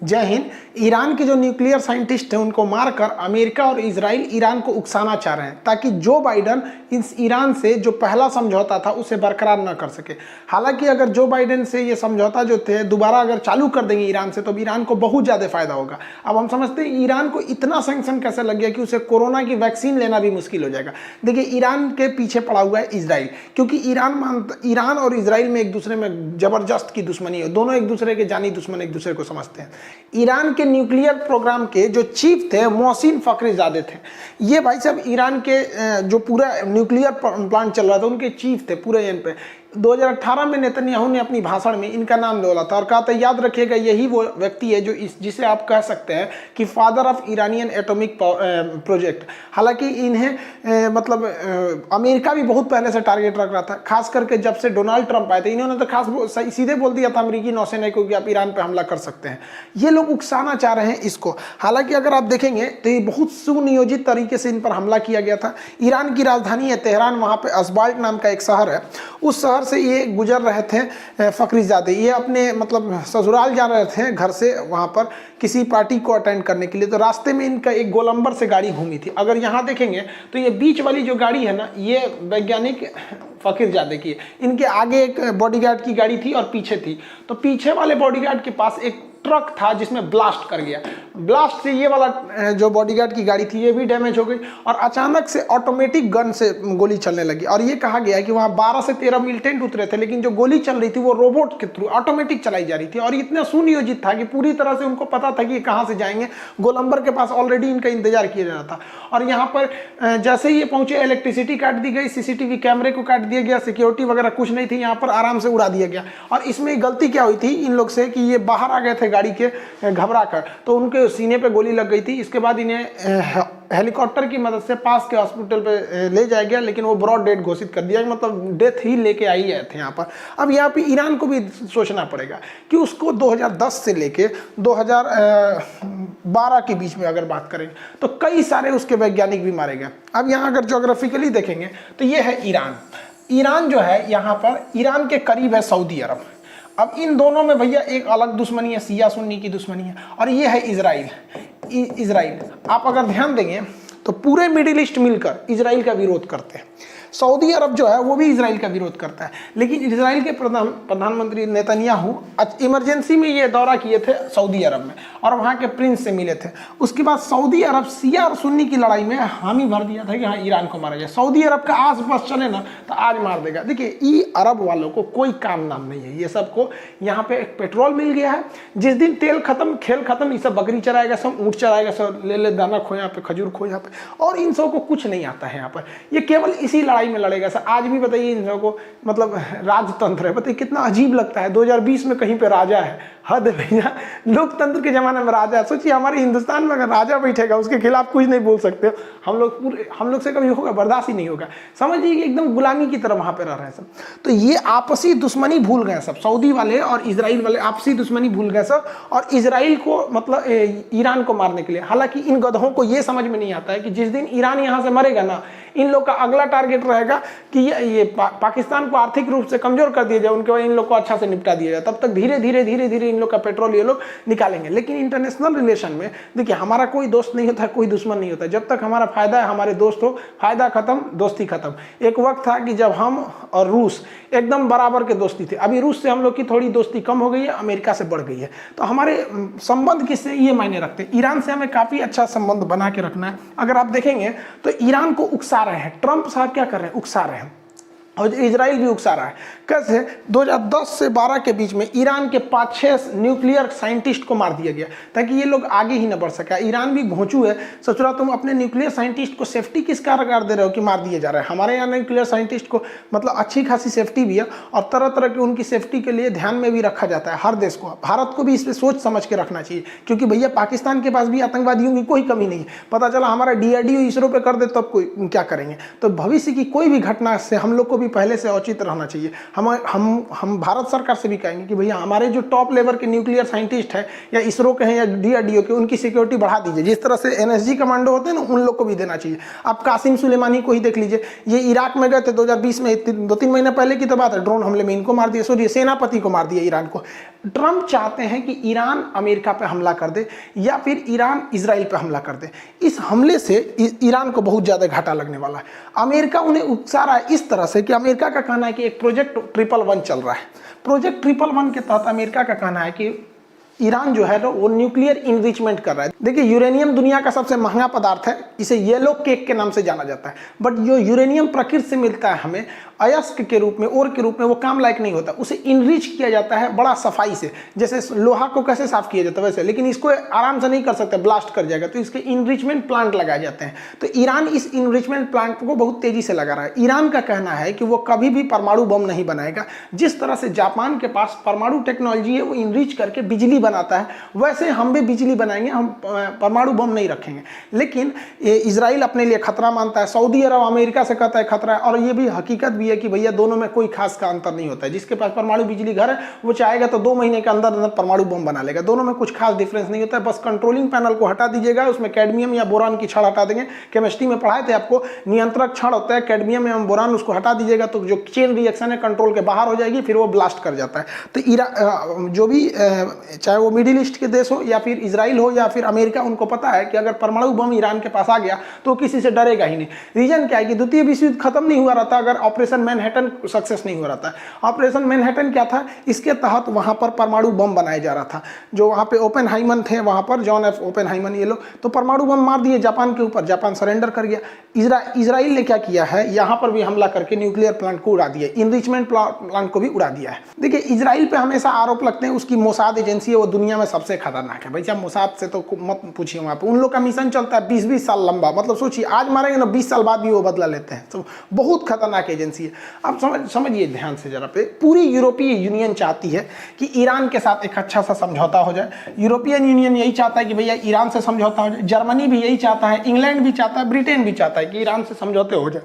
जय हिंद। ईरान के जो न्यूक्लियर साइंटिस्ट हैं उनको मारकर अमेरिका और इजराइल ईरान को उकसाना चाह रहे हैं ताकि जो बाइडन इस ईरान से जो पहला समझौता था उसे बरकरार न कर सके। हालांकि अगर जो बाइडन से ये समझौता जो थे दोबारा अगर चालू कर देंगे ईरान से तो ईरान को बहुत ज़्यादा फायदा होगा। अब हम समझते हैं ईरान को इतना सैंक्शन कैसे लग गया कि उसे कोरोना की वैक्सीन लेना भी मुश्किल हो जाएगा। देखिए ईरान के पीछे पड़ा हुआ है इजराइल, क्योंकि ईरान और इजराइल में एक दूसरे में जबरदस्त की दुश्मनी है। दोनों एक दूसरे के जानी दुश्मन एक दूसरे को समझते हैं। ईरान के न्यूक्लियर प्रोग्राम के जो चीफ थे मोहसिन फखरीजादे थे। ये भाई साहब ईरान के जो पूरा न्यूक्लियर प्लांट चल रहा था उनके चीफ थे पूरे एन पे। 2018 में नेतन्याहू ने अपनी भाषण में इनका नाम बोला था और कहा था याद रखिएगा यही वो व्यक्ति है जो जिसे आप कह सकते हैं कि father of Iranian atomic project. हालांकि इन्हें मतलब अमेरिका भी बहुत पहले से टारगेट रख रहा था, खास करके जब से डोनाल्ड ट्रंप आए थे। इन्होंने तो खास सीधे बोल दिया था अमेरिकी नौसेना को कि आप ईरान पर हमला कर सकते हैं। ये लोग उकसाना चाह रहे हैं इसको। हालांकि अगर आप देखेंगे तो ये बहुत सुनियोजित तरीके से इन पर हमला किया गया था। ईरान की राजधानी है तेहरान, वहाँ पे अस्बाल्ट नाम का एक शहर है। उस शहर से ये गुजर रहे थे फखरीजादे। ये अपने मतलब ससुराल जा रहे थे घर से वहाँ पर किसी पार्टी को अटेंड करने के लिए। तो रास्ते में इनका एक गोलंबर से गाड़ी घूमी थी। अगर यहाँ देखेंगे तो ये बीच वाली जो गाड़ी है ना ये वैज्ञानिक फखरीजादे की है। इनके आगे एक बॉडीगार्ड की गाड़ी थी और पीछे थी। तो पीछे वाले बॉडीगार्ड के पास एक ट्रक था जिसमें ब्लास्ट कर गया। ब्लास्ट से ये वाला जो बॉडीगार्ड की गाड़ी थी ये भी डैमेज हो गई और अचानक से ऑटोमेटिक गन से गोली चलने लगी। और ये कहा गया है कि वहाँ 12 से 13 मिलिटेंट उतरे थे, लेकिन जो गोली चल रही थी वो रोबोट के थ्रू ऑटोमेटिक चलाई जा रही थी। और इतना सुनियोजित था कि पूरी तरह से उनको पता था कि कहाँ से जाएंगे। गोलंबर के पास ऑलरेडी इनका इंतजार किया जा रहा था। और यहाँ पर जैसे ही ये पहुंचे इलेक्ट्रिसिटी काट दी गई, सीसीटीवी कैमरे को काट दिया गया, सिक्योरिटी वगैरह कुछ नहीं थी, यहाँ पर आराम से उड़ा दिया गया। और इसमें गलती क्या हुई थी इन लोग से कि ये बाहर आ गए थे गाड़ी के घबरा कर, तो उनके सीने पे गोली लग गई थी। इसके बाद इन्हें हेलीकॉप्टर की मदद से पास के हॉस्पिटल पे ले जाया गया, लेकिन वो ब्रॉड डेथ घोषित कर दिया, मतलब डेथ ही लेके आई है थे यहाँ पर। अब यहाँ पे ईरान को भी सोचना पड़ेगा कि उसको 2010 से लेके 2012 के बीच में अगर बात करें तो कई सारे उसके वैज्ञानिक भी मारे गए। अब यहाँ अगर ज्योग्राफिकली देखेंगे तो ये है ईरान। ईरान जो है यहाँ पर ईरान के करीब है सऊदी अरब। अब इन दोनों में भैया एक अलग दुश्मनी है, सिया सुन्नी की दुश्मनी है। और ये है इजराइल। आप अगर ध्यान देंगे तो पूरे मिडिल ईस्ट मिलकर इजराइल का विरोध करते हैं। सऊदी अरब जो है वो भी इजराइल का विरोध करता है। लेकिन इजराइल के प्रधानमंत्री नेतन्याहू इमरजेंसी में ये दौरा किए थे सऊदी अरब में और वहाँ के प्रिंस से मिले थे। उसके बाद सऊदी अरब सिया और सुन्नी की लड़ाई में हामी भर दिया था कि हाँ ईरान को मारा जाए। सऊदी अरब का आस पास चले ना तो आज मार देगा। देखिए ई अरब वालों को कोई काम नाम नहीं है। ये सबको यहाँ पे एक पेट्रोल मिल गया है। जिस दिन तेल खत्म खेल खत्म, ये सब बकरी चराएगा, सब ऊँट चराएगा, सब ले दाना खो यहाँ पे, खजूर खो यहाँ पे। और इन सबको कुछ नहीं आता है यहाँ पर। ये केवल इसी लड़ाई में लड़ेगा सर। आज भी बताइए इन लोगों को मतलब राजतंत्र है, बताइए कितना अजीब लगता है। 2020 में कहीं पे राजा है, हद भैया। लोकतंत्र के जमाने में राजा है। सोचिए हमारे हिंदुस्तान में अगर राजा बैठेगा उसके खिलाफ कुछ नहीं बोल सकते हम लोग से कभी होगा, बर्दाश्त ही नहीं होगा। समझिए एकदम गुलामी की तरह वहां पे रह रहे हैं सब। तो ये आपसी दुश्मनी भूल गए सब, सऊदी वाले और इजराइल वाले आपसी दुश्मनी भूल गए सब। और इजराइल को मतलब ईरान को मारने के लिए। हालांकि इन गधों को ये समझ में नहीं आता है कि जिस दिन ईरान यहाँ से मरेगा ना, इन लोग का अगला टारगेट रहेगा कि ये पाकिस्तान को आर्थिक रूप से कमजोर कर दिया जाए, उनके बाद इन लोग को अच्छा से निपटा दिया जाए। तब तक धीरे धीरे इन लोग का पेट्रोल ये लोग निकालेंगे। लेकिन इंटरनेशनल रिलेशन में देखिए हमारा कोई दोस्त नहीं होता, कोई दुश्मन नहीं होता। जब तक हमारा फायदा है हमारे दोस्त हो, फायदा खत्म दोस्ती खत्म। एक वक्त था कि जब हम और रूस एकदम बराबर के दोस्ती थे। अभी रूस से हम लोग की थोड़ी दोस्ती कम हो गई है, अमेरिका से बढ़ गई है। तो हमारे संबंध किससे ये मायने रखते हैं। ईरान से हमें काफी अच्छा संबंध बना के रखना है। अगर आप देखेंगे तो ईरान को उकसा रहे हैं, ट्रंप साहब क्या कर रहे हैं, उकसा रहे हैं। और इजराइल भी उकसा रहा है। कैसे 2010 से 12 के बीच में ईरान के 5-6 न्यूक्लियर साइंटिस्ट को मार दिया गया ताकि ये लोग आगे ही न बढ़ सके। ईरान भी घोंचू है, सोच रहा तुम अपने न्यूक्लियर साइंटिस्ट को सेफ्टी किस कारगर दे रहे हो कि मार दिए जा रहे हैं। हमारे यहाँ न्यूक्लियर साइंटिस्ट को मतलब अच्छी खासी सेफ्टी भी है और तरह तरह की उनकी सेफ्टी के लिए ध्यान में भी रखा जाता है हर देश को। भारत को भी इस पर सोच समझ के रखना चाहिए, क्योंकि भैया पाकिस्तान के पास भी आतंकवादियों की कोई कमी नहीं है। पता चला हमारा DRDO इसरो पे कर दे तब कोई क्या करेंगे। तो भविष्य की कोई भी घटना से हम लोग को भी भी पहले से औचित रहना चाहिए। हम भारत सरकार से भी कहेंगे कि भैया हमारे जो टॉप लेवल के न्यूक्लियर साइंटिस्ट है या इसरो के हैं या DRDO के, उनकी सिक्योरिटी बढ़ा दीजिए। जिस तरह से NSG कमांडो होते हैं ना, उन लोग को भी देना चाहिए। आप कासिम सुलेमानी को ही देख लीजिए, ये इराक में गए थे 2020 में, 2-3 महीने पहले की तो बात है, ड्रोन हमले में इनको मार दिया, सोचिए सेनापति को मार दिया ईरान को। ट्रंप चाहते हैं कि ईरान अमेरिका पे हमला कर दे या फिर ईरान इजराइल पे हमला कर दे। इस हमले से ईरान को बहुत ज़्यादा घाटा लगने वाला है। अमेरिका उन्हें उकसा रहा है इस तरह से कि अमेरिका का कहना है कि एक प्रोजेक्ट 111 चल रहा है। प्रोजेक्ट 111 के तहत अमेरिका का कहना है कि ईरान जो है वो न्यूक्लियर इनरिचमेंट कर रहा है। देखिए, यूरेनियम दुनिया का सबसे महंगा पदार्थ है, इसे येलो केक के नाम से जाना जाता है। बट जो यूरेनियम प्रकृति से मिलता है हमें अयस्क के रूप में, ओर के रूप में, वो काम लायक नहीं होता। उसे इनरिच किया जाता है बड़ा सफाई से, जैसे लोहा को कैसे साफ किया जाता है वैसे, लेकिन इसको आराम से नहीं कर सकते, ब्लास्ट कर जाएगा। तो इसके इनरिचमेंट प्लांट लगाए जाते हैं। तो ईरान इस इनरिचमेंट प्लांट को बहुत तेजी से लगा रहा है। ईरान का कहना है कि वो कभी भी परमाणु बम नहीं बनाएगा। जिस तरह से जापान के पास परमाणु टेक्नोलॉजी है, वो इनरिच करके बिजली बनाता है, वैसे हम भी बिजली बनाएंगे, हम परमाणु बम नहीं रखेंगे। लेकिन इजराइल अपने लिए खतरा मानता है, सऊदी अरब अमेरिका से कहता है खतरा है। और ये भी हकीकत भी है कि भैया दोनों में कोई खास का अंतर नहीं होता है। जिसके पास परमाणु बिजली घर है वो चाहेगा तो 2 महीने के अंदर अंदर परमाणु बम बना लेगा। दोनों में कुछ खास डिफरेंस नहीं होता है। बस कंट्रोलिंग पैनल को हटा दीजिएगा, उसमें कैडमियम या बोरान की छड़ हटा देंगे। केमिस्ट्री में पढ़ाए थे आपको, नियंत्रक छड़ होता है कैडमियम या बोरान, उसको हटा दीजिएगा तो जो चेन रिएक्शन है कंट्रोल के बाहर हो जाएगी, फिर वो ब्लास्ट कर जाता है। तो जो भी चाहे वो मिडिल ईस्ट के देश हो या फिर इजराइल हो या फिर अमेरिका, उनको पता है कि अगर परमाणु बम ईरान के पास आ गया तो किसी से डरेगा ही नहीं। रीजन क्या है कि द्वितीय विश्व युद्ध खत्म नहीं हुआ रहता अगर ऑपरेशन मैनहट्टन सक्सेस नहीं हो रहा था। ऑपरेशन मैनहट्टन क्या था? इसके तहत वहां पर परमाणु बम बनाया जा रहा था। जो वहां पे ओपेनहाइमर थे, वहां पर जॉन एफ ओपेनहाइमर, ये लोग तो परमाणु बम मार दिए जापान के ऊपर। जापान सरेंडर कर गया। इजराइल ने क्या किया है, यहां पर भी हमला करके न्यूक्लियर प्लांट को उड़ा दिया, इनरिचमेंट प्लांट को भी उड़ा दिया है। देखिए, इजराइल पे हमेशा आरोप लगते हैं उसकी मोसाद एजेंसी है वो दुनिया में सबसे खतरनाक है। भैया मोसाद से तो मत पूछिए, वहां पे उन लोग का मिशन चलता है 20-20 साल लंबा। मतलब सोचिए, आज मारेंगे ना 20 साल बाद भी वो बदला लेते हैं। तो बहुत खतरनाक एजेंसी है। आप समझिए ध्यान से जरा पे, पूरी यूरोपीय यूनियन चाहती है कि ईरान के साथ एक अच्छा सा समझौता हो जाए। यूरोपियन यूनियन यही चाहता है कि भैया ईरान से समझौता हो जाए। जर्मनी भी यही चाहता है, इंग्लैंड भी चाहता है, ब्रिटेन भी चाहता है कि ईरान से समझौते हो जाए।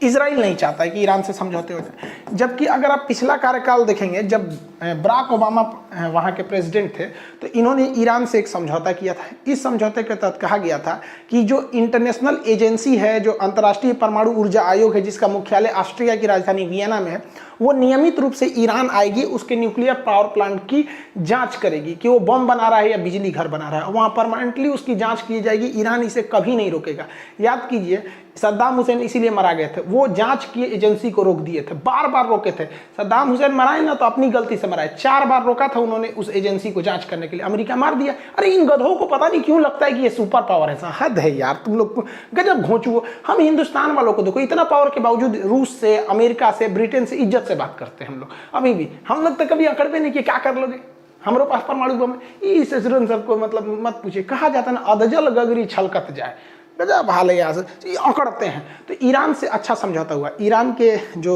इजराइल नहीं चाहता है कि ईरान से समझौते हो जाए। जबकि अगर आप पिछला कार्यकाल देखेंगे, जब बराक ओबामा वहाँ के प्रेसिडेंट थे, तो इन्होंने ईरान से एक समझौता किया था। इस समझौते के तहत कहा गया था कि जो इंटरनेशनल एजेंसी है, जो अंतर्राष्ट्रीय परमाणु ऊर्जा आयोग है, जिसका मुख्यालय ऑस्ट्रिया की राजधानी वियना में है, वो नियमित रूप से ईरान आएगी, उसके न्यूक्लियर पावर प्लांट की जांच करेगी कि वो बम बना रहा है या बिजली घर बना रहा है। वहाँ परमानेंटली उसकी जांच की जाएगी। ईरान इसे कभी नहीं रोकेगा। याद कीजिए, सद्दाम हुसैन इसीलिए मारा गए थे, वो जांच की एजेंसी को रोक दिए थे, बार बार रोके थे। सद्दाम हुसैन मराए ना तो अपनी गलती से मराए, 4 बार रोका था उन्होंने उस एजेंसी को जांच करने के लिए। अमेरिका मार दिया। अरे इन गधों को पता नहीं क्यों लगता है कि ये सुपर पावर है। हद है यार, तुम लोग गजब घोंचू। हम हिंदुस्तान वालों को देखो, इतना पावर के बावजूद रूस से, अमेरिका से, ब्रिटेन से इज्जत से बात करते हैं हम लोग। अभी भी हम लोग तो कभी अकड़ते नहीं कि क्या कर लोगे, हमारे पास परमाणु बम है। इस सबको मतलब मत पूछिए। कहा जाता है ना, अदजल गगरी छलकत जाए, गजब हाल है यहाँ से, अकड़ते हैं। तो ईरान से अच्छा समझौता हुआ। ईरान के जो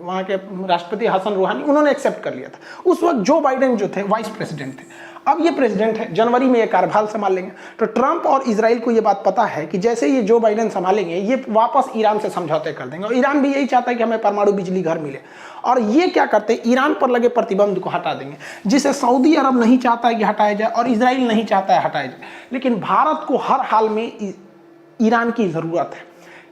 वहाँ के राष्ट्रपति हसन रूहानी, उन्होंने एक्सेप्ट कर लिया था। उस वक्त जो बाइडेन जो थे वाइस प्रेसिडेंट थे, अब ये प्रेसिडेंट है, जनवरी में ये कार्यभार संभाल लेंगे। तो ट्रंप और इजराइल को ये बात पता है कि जैसे ये जो बाइडेन संभालेंगे, ये वापस ईरान से समझौते कर देंगे। और ईरान भी यही चाहता है कि हमें परमाणु बिजली घर मिले। और ये क्या करते हैं, ईरान पर लगे प्रतिबंध को हटा देंगे, जिसे सऊदी अरब नहीं चाहता है कि हटाया जाए और इजराइल नहीं चाहता है हटाया जाए। लेकिन भारत को हर हाल में ईरान की ज़रूरत है,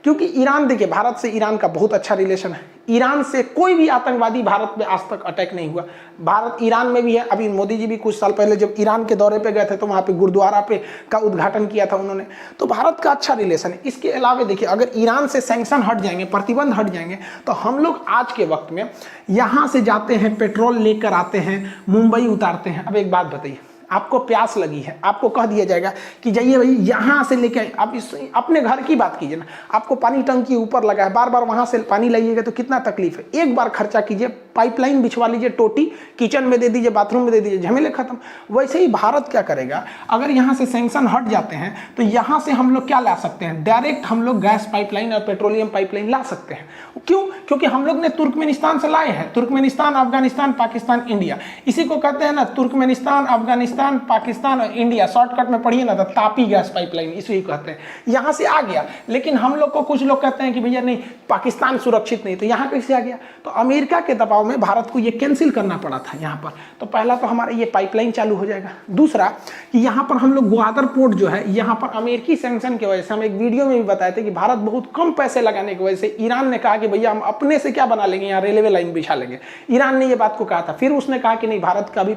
क्योंकि ईरान, देखिए, भारत से ईरान का बहुत अच्छा रिलेशन है। ईरान से कोई भी आतंकवादी भारत पे आज तक अटैक नहीं हुआ। भारत ईरान में भी है। अभी मोदी जी भी कुछ साल पहले जब ईरान के दौरे पे गए थे तो वहाँ पे गुरुद्वारा पे का उद्घाटन किया था उन्होंने। तो भारत का अच्छा रिलेशन है। इसके अलावा देखिए, अगर ईरान से सैंक्शन हट जाएंगे, प्रतिबंध हट जाएंगे, तो हम लोग आज के वक्त में यहाँ से जाते हैं, पेट्रोल लेकर आते हैं, मुंबई उतारते हैं। अब एक बात बताइए, आपको प्यास लगी है, आपको कह दिया जाएगा कि जाइए भाई यहाँ से लेके आइए। आप इस अपने घर की बात कीजिए ना, आपको पानी टंकी ऊपर लगा है, बार बार वहाँ से पानी लाइएगा तो कितना तकलीफ है। एक बार खर्चा कीजिए पाइपलाइन बिछवा लीजिए, टोटी किचन में दे दीजिए, बाथरूम में दे दीजिए, झमेले खत्म। वैसे ही भारत क्या करेगा, अगर यहाँ से सैंक्शन हट जाते हैं तो यहाँ से हम लोग क्या ला सकते हैं, डायरेक्ट हम लोग गैस पाइपलाइन और पेट्रोलियम पाइपलाइन ला सकते हैं। क्यों? क्योंकि हम लोग ने तुर्कमेनिस्तान से लाए हैं, तुर्कमेनिस्तान, अफगानिस्तान, पाकिस्तान, इंडिया, इसी को कहते हैं ना तुर्कमेनिस्तान, अफगानिस्तान, पाकिस्तान और इंडिया, शॉर्टकट में पढ़िए ना तो तापी गैस पाइपलाइन इसी को कहते हैं। यहाँ से आ गया, लेकिन हम लोग को कुछ लोग कहते हैं कि भैया नहीं पाकिस्तान सुरक्षित नहीं, तो यहाँ कैसे आ गया? तो अमेरिका के दबाव में भारत को ये कैंसिल करना पड़ा था यहाँ पर। तो पहला तो हमारा ये पाइपलाइन चालू हो जाएगा। दूसरा कि यहाँ पर हम लोग ग्वादर पोर्ट जो है, यहाँ पर अमेरिकी सैंक्शन की वजह से, हम एक वीडियो में भी बताए थे कि भारत बहुत कम पैसे लगाने की वजह से ईरान ने कहा कि भैया हम अपने से क्या बना लेंगे, यहाँ रेलवे लाइन बिछा लेंगे। ईरान ने ये बात को कहा था, फिर उसने कहा कि नहीं भारत का भी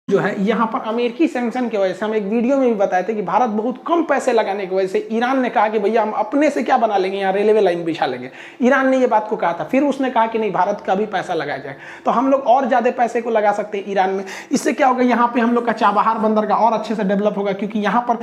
जो है यहाँ पर अमेरिकी सैंक्शन की वजह से, हम एक वीडियो में भी बताए थे कि भारत बहुत कम पैसे लगाने की वजह से ईरान ने कहा कि भैया हम अपने से क्या बना लेंगे, यहाँ रेलवे लाइन बिछा लेंगे। ईरान ने ये बात को कहा था, फिर उसने कहा कि नहीं भारत का भी पैसा लगाया जाए, तो हम लोग और ज़्यादा पैसे को लगा सकते हैं ईरान में। इससे क्या होगा, यहाँ पे हम लोग का चाबहार बंदरगाह और अच्छे से डेवलप होगा, क्योंकि यहाँ पर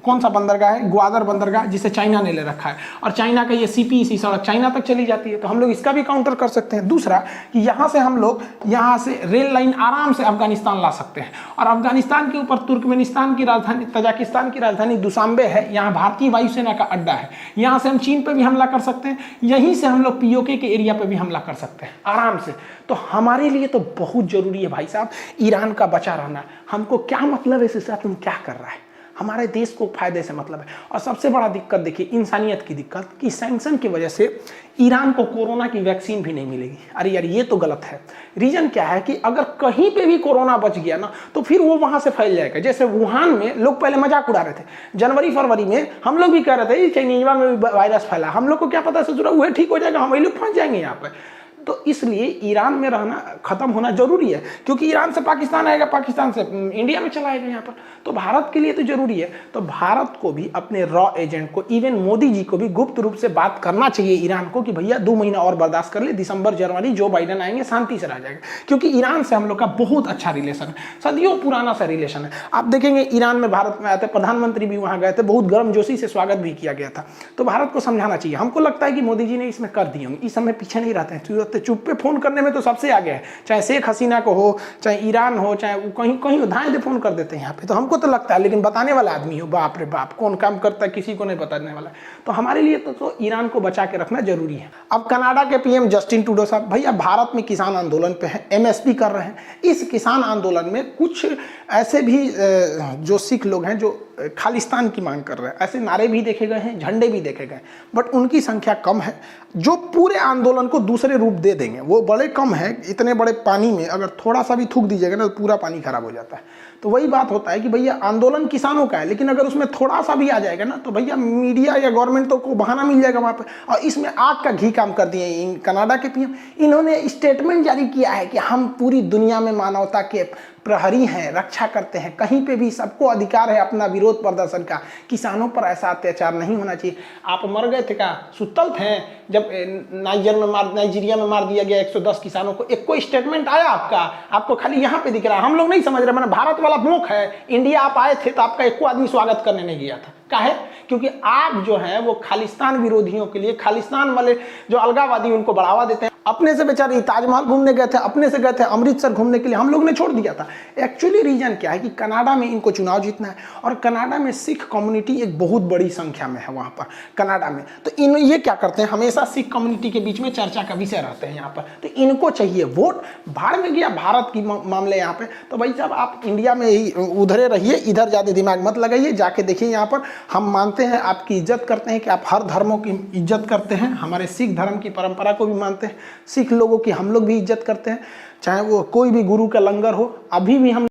कौन सा बंदरगाह है, ग्वादर बंदरगाह, जिसे चाइना ने ले रखा है, और चाइना का ये CPEC सड़क चाइना तक चली जाती है, तो हम लोग इसका भी काउंटर कर सकते हैं। दूसरा कि यहाँ से हम लोग यहाँ से रेल लाइन आराम से अफगानिस्तान ला सकते हैं, और अफगानिस्तान के ऊपर तुर्कमेनिस्तान की राजधानी, तजाकिस्तान की राजधानी दुशांबे है, यहाँ भारतीय वायुसेना का अड्डा है, यहाँ से हम चीन पे भी हमला कर सकते हैं, यहीं से हम लोग POK के एरिया पे भी हमला कर सकते हैं आराम से। तो हमारे लिए तो बहुत जरूरी है भाई साहब ईरान का बचा रहना। हमको क्या मतलब है इसके साथ, तुम क्या कर रहा है, हमारे देश को फायदे से मतलब है। और सबसे बड़ा दिक्कत देखिए इंसानियत की दिक्कत, कि सैंक्शन की वजह से ईरान को कोरोना की वैक्सीन भी नहीं मिलेगी। अरे यार ये तो गलत है। रीजन क्या है कि अगर कहीं पे भी कोरोना बच गया ना तो फिर वो वहां से फैल जाएगा। जैसे वुहान में लोग पहले मजाक उड़ा रहे थे, जनवरी फरवरी में हम लोग भी कह रहे थे चाइनीजवा में भी वायरस फैला, हम लोग को क्या पता सोच रहा वह ठीक हो जाएगा, हम वही लोग फंस जाएंगे यहाँ पर। तो इसलिए ईरान में रहना खत्म होना जरूरी है, क्योंकि ईरान से पाकिस्तान आएगा, पाकिस्तान से इंडिया में चला आएगा यहाँ पर, तो भारत के लिए तो जरूरी है। तो भारत को भी अपने रॉ एजेंट को, इवन मोदी जी को भी गुप्त रूप से बात करना चाहिए ईरान को कि भैया 2 महीना और बर्दाश्त कर ले, दिसंबर जनवरी जो बाइडेन आएंगे शांति से रह जाएगा, क्योंकि ईरान से हम लोग का बहुत अच्छा रिलेशन है, सदियों पुराना सा रिलेशन है। आप देखेंगे ईरान में भारत में आए थे, प्रधानमंत्री भी वहाँ गए थे, बहुत गर्मजोशी से स्वागत भी किया गया था। तो भारत को समझाना चाहिए। हमको लगता है कि मोदी जी ने इसमें कर दिए होंगे, इस समय पीछे नहीं रहते हैं, चुप पे फोन करने में तो सबसे आगे है, चाहे शेख हसीना को हो, चाहे ईरान हो, चाहे वो कहीं कहीं धाए दे फोन कर देते हैं यहाँ पे। तो हमको तो लगता है, लेकिन बताने वाला आदमी हो, बाप रे बाप कौन काम करता है किसी को नहीं बताने वाला। तो हमारे लिए तो ईरान को बचा के रखना जरूरी है। अब कनाडा के PM जस्टिन ट्रूडो साहब भैया भारत में किसान आंदोलन पे हैं, MSP कर रहे हैं। इस किसान आंदोलन में कुछ ऐसे भी जो सिख लोग हैं जो खालिस्तान की मांग कर रहे हैं, ऐसे नारे भी देखे गए हैं, झंडे भी देखे गए, बट उनकी संख्या कम है। जो पूरे आंदोलन को दूसरे रूप दे देंगे वो बड़े कम है। इतने बड़े पानी में अगर थोड़ा सा भी थूक दीजिएगा ना तो पूरा पानी खराब हो जाता है। तो वही बात होता है कि भैया आंदोलन किसानों का है, लेकिन अगर उसमें थोड़ा सा भी आ जाएगा ना तो भैया मीडिया या गवर्नमेंट तो को बहाना मिल जाएगा वहाँ पे। और इसमें आग का घी काम कर दिए कनाडा के PM। इन्होंने स्टेटमेंट जारी किया है कि हम पूरी दुनिया में मानवता के प्रहरी हैं, रक्षा करते हैं, कहीं पे भी सबको अधिकार है अपना विरोध प्रदर्शन का, किसानों पर ऐसा अत्याचार नहीं होना चाहिए। आप मर गए थे क्या, सुतल थे जब नाइजीरिया में मार दिया गया 110 किसानों को? एक कोई स्टेटमेंट आया आपका? आपको खाली यहाँ पे दिख रहा है, हम लोग नहीं समझ रहे। मैंने भारत वाला मुख है, इंडिया आप आए थे तो आपका एक आदमी स्वागत करने नहीं गया था। काहे? क्योंकि आप जो है वो खालिस्तान विरोधियों के लिए, खालिस्तान वाले जो अलगावादी उनको बढ़ावा देते हैं। अपने से बेचारे ताजमहल घूमने गए थे, अपने से गए थे अमृतसर घूमने के लिए, हम लोग ने छोड़ दिया था। एक्चुअली रीजन क्या है कि कनाडा में इनको चुनाव जीतना है, और कनाडा में सिख कम्युनिटी एक बहुत बड़ी संख्या में है वहाँ पर कनाडा में। तो ये क्या करते हैं, हमेशा सिख कम्युनिटी के बीच में चर्चा का विषय रहते हैं यहाँ पर। तो इनको चाहिए वोट, भाड़ में गया भारत की मामले यहाँ पे। तो भाई साहब आप इंडिया में ही उधरे रहिए, इधर ज़्यादा दिमाग मत लगाइए, जाके देखिए यहाँ पर। हम मानते हैं, आपकी इज्जत करते हैं कि आप हर धर्मों की इज्जत करते हैं, हमारे सिख धर्म की परंपरा को भी मानते हैं, सिख लोगों की हम लोग भी इज्जत करते हैं, चाहे वो कोई भी गुरु का लंगर हो। अभी भी हम